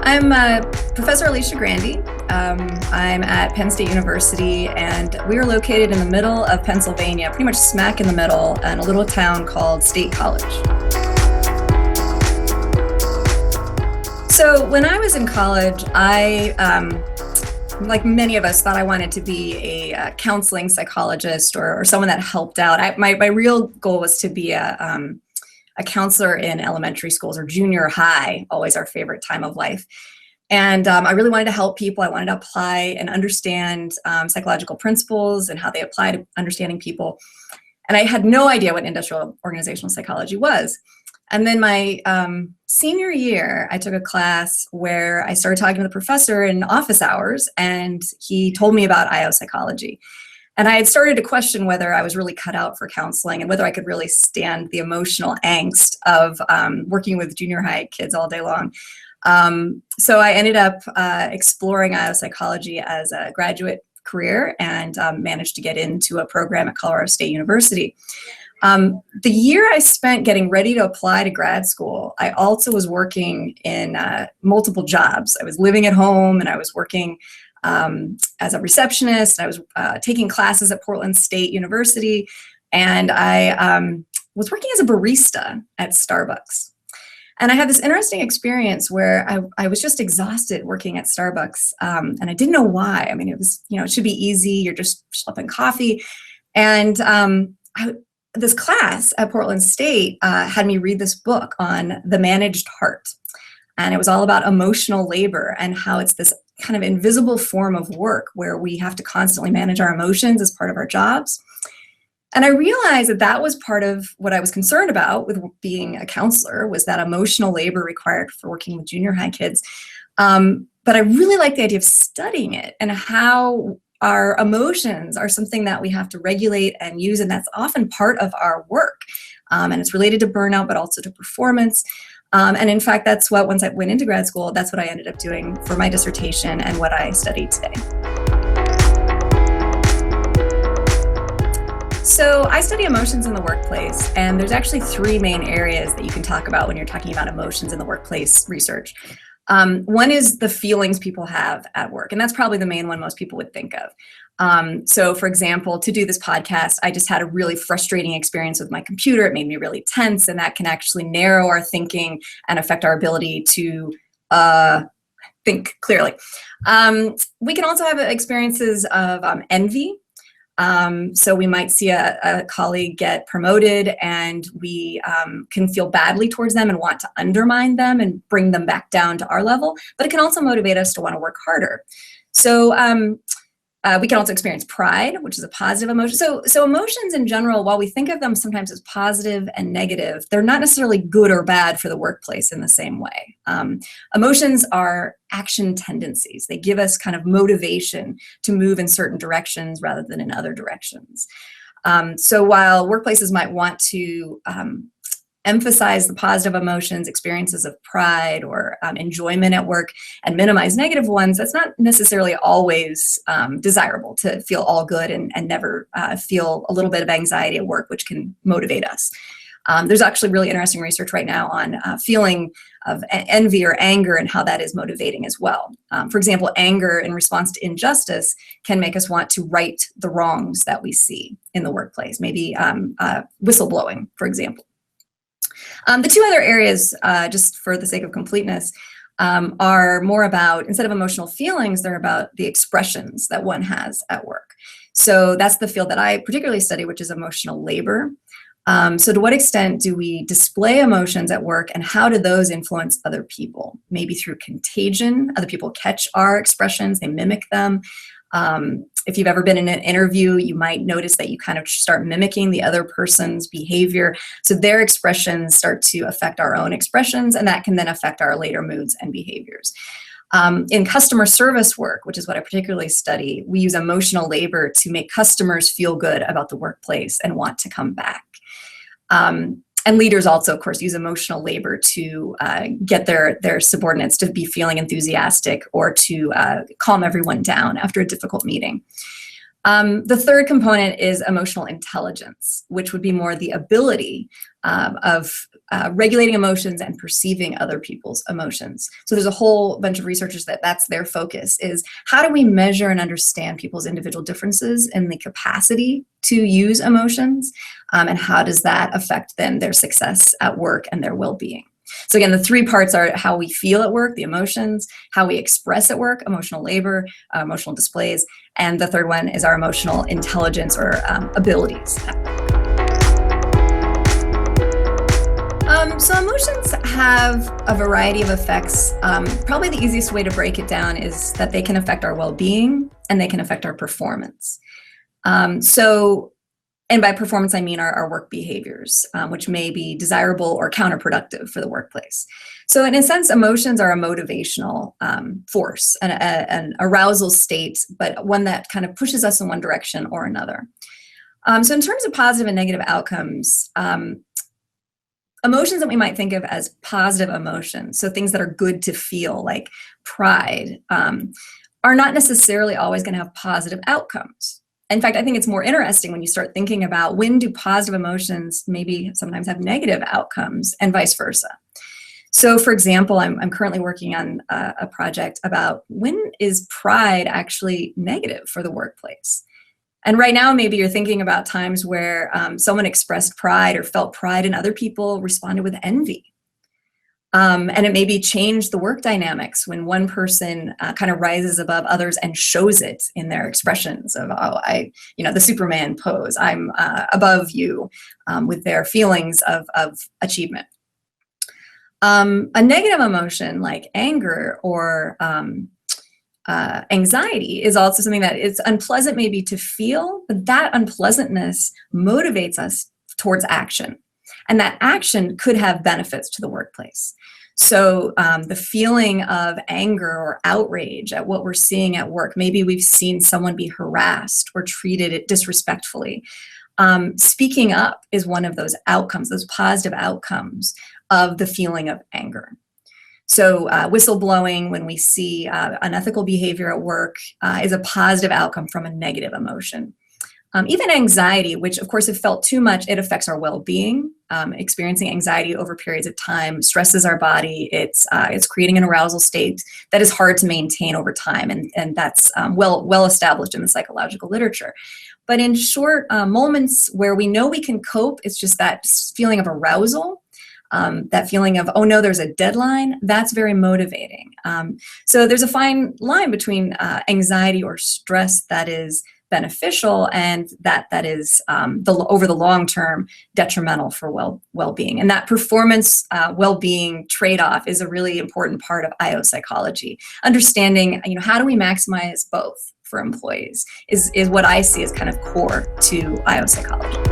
I'm Professor Alicia Grandey. I'm at Penn State University, and we are located in the middle of Pennsylvania, pretty much smack in the middle, in a little town called State College. So when I was in college, I, like many of us, thought I wanted to be a counseling psychologist or someone that helped out. My real goal was to be a counselor in elementary schools or junior high, always our favorite time of life. And I really wanted to help people. I wanted to apply and understand psychological principles and how they apply to understanding people. And I had no idea what industrial organizational psychology was. And then my senior year, I took a class where I started talking to the professor in office hours, and he told me about IO psychology. And I had started to question whether I was really cut out for counseling and whether I could really stand the emotional angst of working with junior high kids all day long. So I ended up exploring IO psychology as a graduate career and managed to get into a program at Colorado State University. The year I spent getting ready to apply to grad school, I also was working in multiple jobs. I was living at home and I was working as a receptionist. I was taking classes at Portland State University, and I was working as a barista at Starbucks. And I had this interesting experience where I was just exhausted working at Starbucks, and I didn't know why. I mean, it was, it should be easy. You're just schlepping coffee. And this class at Portland State had me read this book on the managed heart. And it was all about emotional labor and how it's this kind of invisible form of work where we have to constantly manage our emotions as part of our jobs. And I realized that that was part of what I was concerned about with being a counselor, was that emotional labor required for working with junior high kids. But I really liked the idea of studying it and how our emotions are something that we have to regulate and use, and that's often part of our work. And it's related to burnout, but also to performance. And in fact, that's what, once I went into grad school, that's what I ended up doing for my dissertation and what I studied today. So I study emotions in the workplace, and there's actually three main areas that you can talk about when you're talking about emotions in the workplace research. One is the feelings people have at work, and that's probably the main one most people would think of. So for example, to do this podcast, I just had a really frustrating experience with my computer. It made me really tense, and that can actually narrow our thinking and affect our ability to think clearly. We can also have experiences of envy. So we might see a colleague get promoted, and we can feel badly towards them and want to undermine them and bring them back down to our level, but it can also motivate us to want to work harder. So we can also experience pride, which is a positive emotion. So emotions in general, while we think of them sometimes as positive and negative, they're not necessarily good or bad for the workplace in the same way. Emotions are action tendencies. They give us kind of motivation to move in certain directions rather than in other directions. So while workplaces might want to emphasize the positive emotions, experiences of pride or enjoyment at work, and minimize negative ones, that's not necessarily always desirable to feel all good and never feel a little bit of anxiety at work, which can motivate us. There's actually really interesting research right now on feeling of envy or anger and how that is motivating as well. For example, anger in response to injustice can make us want to right the wrongs that we see in the workplace, maybe whistleblowing, for example. The two other areas, just for the sake of completeness, are more about, instead of emotional feelings, they're about the expressions that one has at work. So that's the field that I particularly study, which is emotional labor. So to what extent do we display emotions at work, and how do those influence other people? Maybe through contagion. Other people catch our expressions, they mimic them. If you've ever been in an interview, you might notice that you kind of start mimicking the other person's behavior. So their expressions start to affect our own expressions, and that can then affect our later moods and behaviors. In customer service work, which is what I particularly study, we use emotional labor to make customers feel good about the workplace and want to come back. And leaders also, of course, use emotional labor to get their subordinates to be feeling enthusiastic or to calm everyone down after a difficult meeting. The third component is emotional intelligence, which would be more the ability of regulating emotions and perceiving other people's emotions. So there's a whole bunch of researchers that's their focus, is how do we measure and understand people's individual differences in the capacity to use emotions, and how does that affect then their success at work and their well-being. So again, the three parts are how we feel at work, the emotions, how we express at work, emotional labor, emotional displays, and the third one is our emotional intelligence or abilities. So emotions have a variety of effects. Probably the easiest way to break it down is that they can affect our well-being and they can affect our performance. And by performance, I mean our work behaviors, which may be desirable or counterproductive for the workplace. So in a sense, emotions are a motivational force, an arousal state, but one that kind of pushes us in one direction or another. So in terms of positive and negative outcomes, emotions that we might think of as positive emotions, so things that are good to feel, like pride, are not necessarily always going to have positive outcomes. In fact, I think it's more interesting when you start thinking about when do positive emotions maybe sometimes have negative outcomes and vice versa. So for example, I'm currently working on a project about when is pride actually negative for the workplace? And right now, maybe you're thinking about times where someone expressed pride or felt pride and other people responded with envy. And it maybe changed the work dynamics when one person kind of rises above others and shows it in their expressions of, the Superman pose, I'm above you, with their feelings of achievement. A negative emotion like anger or anxiety is also something that it's unpleasant maybe to feel, but that unpleasantness motivates us towards action. And that action could have benefits to the workplace. So the feeling of anger or outrage at what we're seeing at work, maybe we've seen someone be harassed or treated disrespectfully. Speaking up is one of those outcomes, those positive outcomes of the feeling of anger. So whistleblowing, when we see unethical behavior at work, is a positive outcome from a negative emotion. Even anxiety, which of course if felt too much, it affects our well-being. Experiencing anxiety over periods of time stresses our body. It's creating an arousal state that is hard to maintain over time, and that's well established in the psychological literature. But in short, moments where we know we can cope, it's just that feeling of arousal. That feeling of, oh no, there's a deadline, that's very motivating. So there's a fine line between anxiety or stress that is beneficial and that is over the long term detrimental for well-being. And that performance well-being trade-off is a really important part of IO psychology. Understanding, how do we maximize both for employees is what I see as kind of core to IO psychology.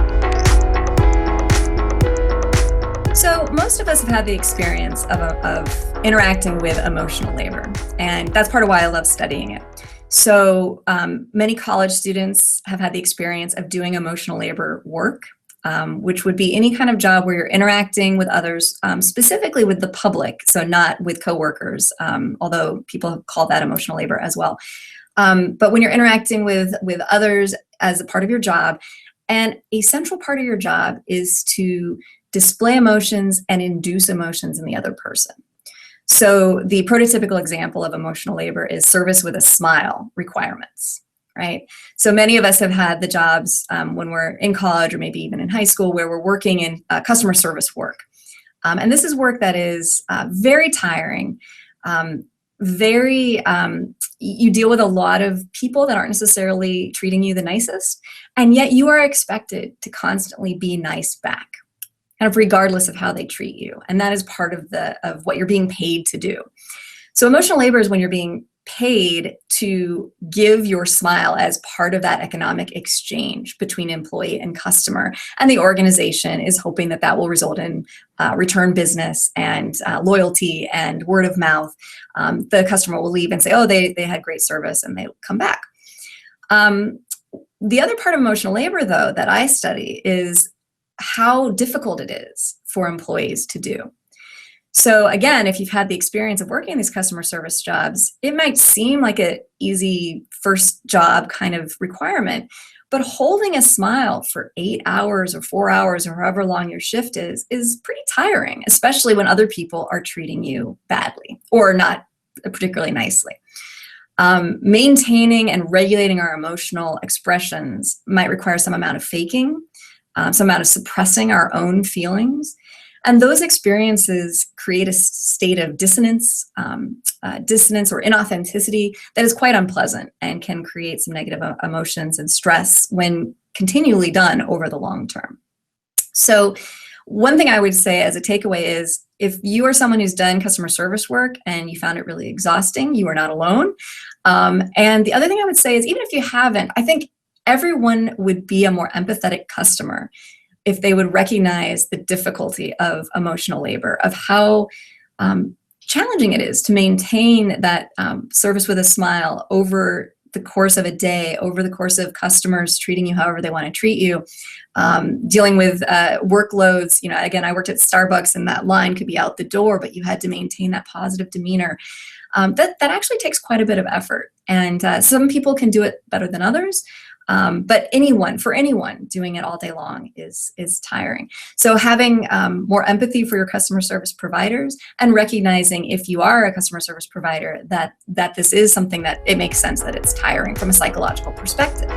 So most of us have had the experience of interacting with emotional labor, and that's part of why I love studying it. So many college students have had the experience of doing emotional labor work, which would be any kind of job where you're interacting with others, specifically with the public, so not with coworkers, although people call that emotional labor as well. But when you're interacting with others as a part of your job, and a central part of your job is to display emotions and induce emotions in the other person. So the prototypical example of emotional labor is service with a smile requirements, right? So many of us have had the jobs when we're in college or maybe even in high school where we're working in customer service work. And this is work that is very tiring, you deal with a lot of people that aren't necessarily treating you the nicest, and yet you are expected to constantly be nice back, kind of regardless of how they treat you. And that is part of what you're being paid to do. So emotional labor is when you're being paid to give your smile as part of that economic exchange between employee and customer. And the organization is hoping that that will result in return business and loyalty and word of mouth. The customer will leave and say, oh, they had great service, and they come back. The other part of emotional labor, though, that I study is how difficult it is for employees to do. So again, if you've had the experience of working in these customer service jobs, it might seem like an easy first job kind of requirement, But holding a smile for 8 hours or 4 hours or however long your shift is pretty tiring, especially when other people are treating you badly or not particularly nicely. Maintaining and regulating our emotional expressions might require some amount of faking, some amount of suppressing our own feelings. And those experiences create a state of dissonance or inauthenticity that is quite unpleasant and can create some negative emotions and stress when continually done over the long term. So one thing I would say as a takeaway is, if you are someone who's done customer service work and you found it really exhausting, you are not alone. And the other thing I would say is, even if you haven't, I think everyone would be a more empathetic customer if they would recognize the difficulty of emotional labor, of how challenging it is to maintain that service with a smile over the course of a day, over the course of customers treating you however they want to treat you, dealing with workloads. Again, I worked at Starbucks and that line could be out the door, but you had to maintain that positive demeanor. That actually takes quite a bit of effort. And some people can do it better than others. But for anyone doing it all day long is tiring. So having more empathy for your customer service providers, and recognizing, if you are a customer service provider, that this is something that it makes sense that it's tiring from a psychological perspective.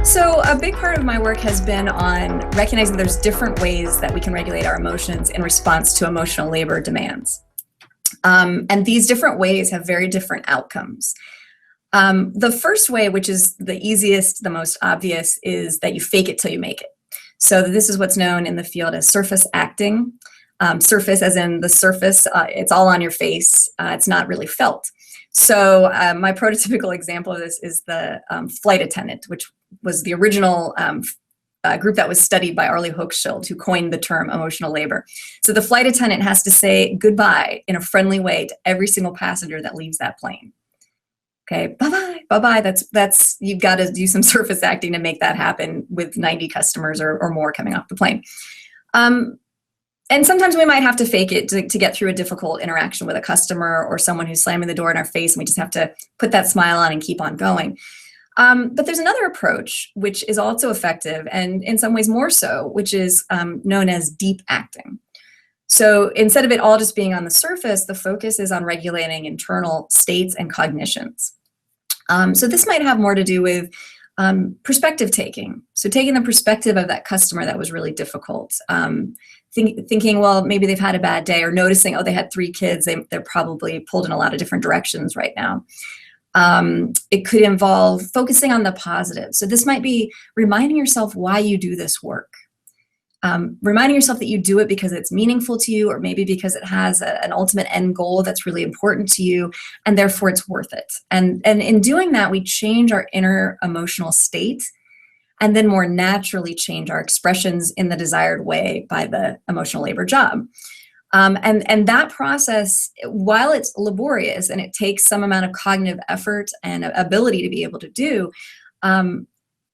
So a big part of my work has been on recognizing there's different ways that we can regulate our emotions in response to emotional labor demands. And these different ways have very different outcomes. The first way, which is the easiest, the most obvious, is that you fake it till you make it. So this is what's known in the field as surface acting. Surface as in the surface, it's all on your face, it's not really felt. So my prototypical example of this is the flight attendant, which was the original group that was studied by Arlie Hochschild, who coined the term emotional labor. So the flight attendant has to say goodbye in a friendly way to every single passenger that leaves that plane. Okay, bye-bye, bye-bye. That's you've got to do some surface acting to make that happen with 90 customers or more coming off the plane. And sometimes we might have to fake it to get through a difficult interaction with a customer or someone who's slamming the door in our face, and we just have to put that smile on and keep on going. But there's another approach which is also effective, and in some ways more so, which is known as deep acting. So instead of it all just being on the surface, the focus is on regulating internal states and cognitions. So this might have more to do with perspective taking. So taking the perspective of that customer that was really difficult. Thinking, well, maybe they've had a bad day, or noticing, oh, they had 3 kids. They're probably pulled in a lot of different directions right now. It could involve focusing on the positive. So this might be reminding yourself why you do this work. Reminding yourself that you do it because it's meaningful to you, or maybe because it has an ultimate end goal that's really important to you, and therefore it's worth it. And in doing that, we change our inner emotional state, and then more naturally change our expressions in the desired way by the emotional labor job. And that process, while it's laborious and it takes some amount of cognitive effort and ability to be able to do,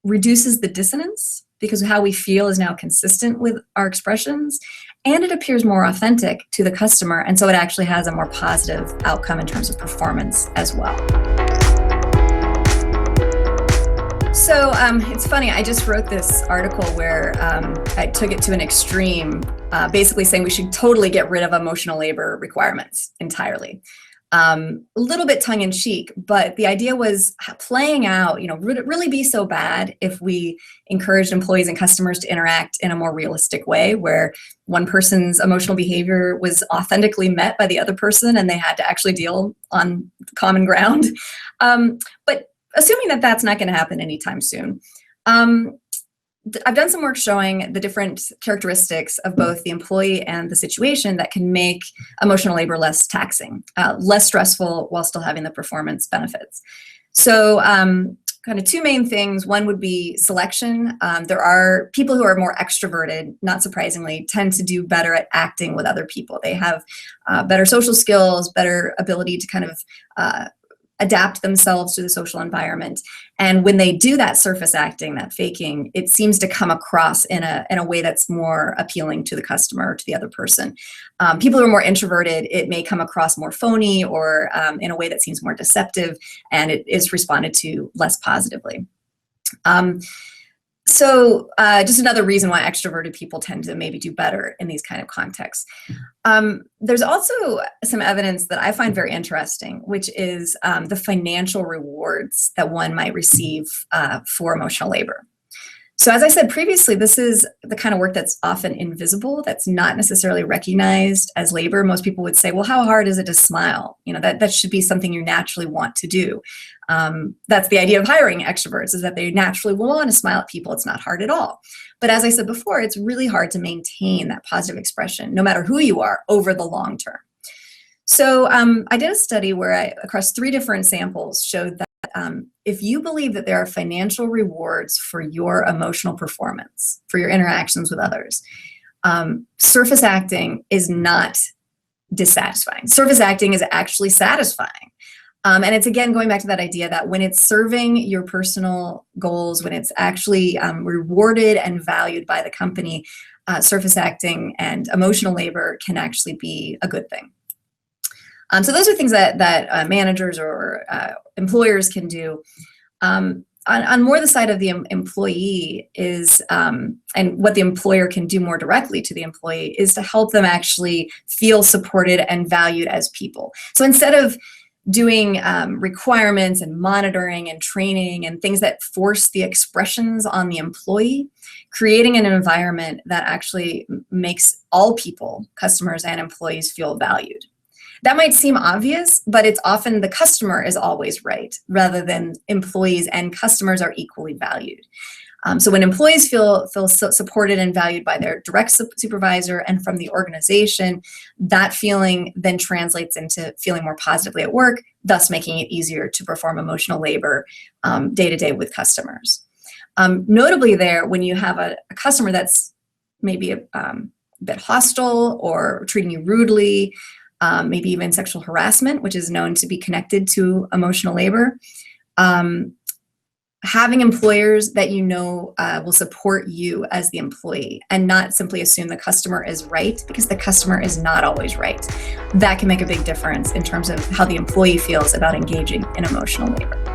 reduces the dissonance, because how we feel is now consistent with our expressions, and it appears more authentic to the customer. And so it actually has a more positive outcome in terms of performance as well. So it's funny, I just wrote this article where I took it to an extreme, basically saying we should totally get rid of emotional labor requirements entirely. A little bit tongue-in-cheek, but the idea was playing out, would it really be so bad if we encouraged employees and customers to interact in a more realistic way, where one person's emotional behavior was authentically met by the other person and they had to actually deal on common ground? But assuming that that's not going to happen anytime soon, I've done some work showing the different characteristics of both the employee and the situation that can make emotional labor less taxing, less stressful, while still having the performance benefits. So kind of 2 main things. One would be selection. There are people who are more extroverted, not surprisingly, tend to do better at acting with other people. They have better social skills, better ability to kind of adapt themselves to the social environment. And when they do that surface acting, that faking, it seems to come across in a way that's more appealing to the customer, to the other person. People who are more introverted, it may come across more phony or in a way that seems more deceptive, and it is responded to less positively. So just another reason why extroverted people tend to maybe do better in these kind of contexts. There's also some evidence that I find very interesting, which is the financial rewards that one might receive for emotional labor. So as I said previously, this is the kind of work that's often invisible, that's not necessarily recognized as labor. Most people would say, well, how hard is it to smile? You know, that should be something you naturally want to do. That's the idea of hiring extroverts, is that they naturally will want to smile at people. It's not hard at all. But as I said before, it's really hard to maintain that positive expression, no matter who you are, over the long term. So I did a study where across 3 different samples, showed that if you believe that there are financial rewards for your emotional performance, for your interactions with others, surface acting is not dissatisfying. Surface acting is actually satisfying. And it's, again, going back to that idea that when it's serving your personal goals, when it's actually rewarded and valued by the company, surface acting and emotional labor can actually be a good thing. So those are things that managers or employers can do. On more the side of the employee is, and what the employer can do more directly to the employee, is to help them actually feel supported and valued as people. So instead of doing requirements and monitoring and training and things that force the expressions on the employee, creating an environment that actually makes all people, customers and employees, feel valued. That might seem obvious, but it's often the customer is always right, rather than employees and customers are equally valued. So when employees feel supported and valued by their direct supervisor and from the organization, that feeling then translates into feeling more positively at work, thus making it easier to perform emotional labor day to day with customers. Notably there, when you have a customer that's maybe a bit hostile or treating you rudely, maybe even sexual harassment, which is known to be connected to emotional labor, having employers that you know will support you as the employee and not simply assume the customer is right, because the customer is not always right. That can make a big difference in terms of how the employee feels about engaging in emotional labor.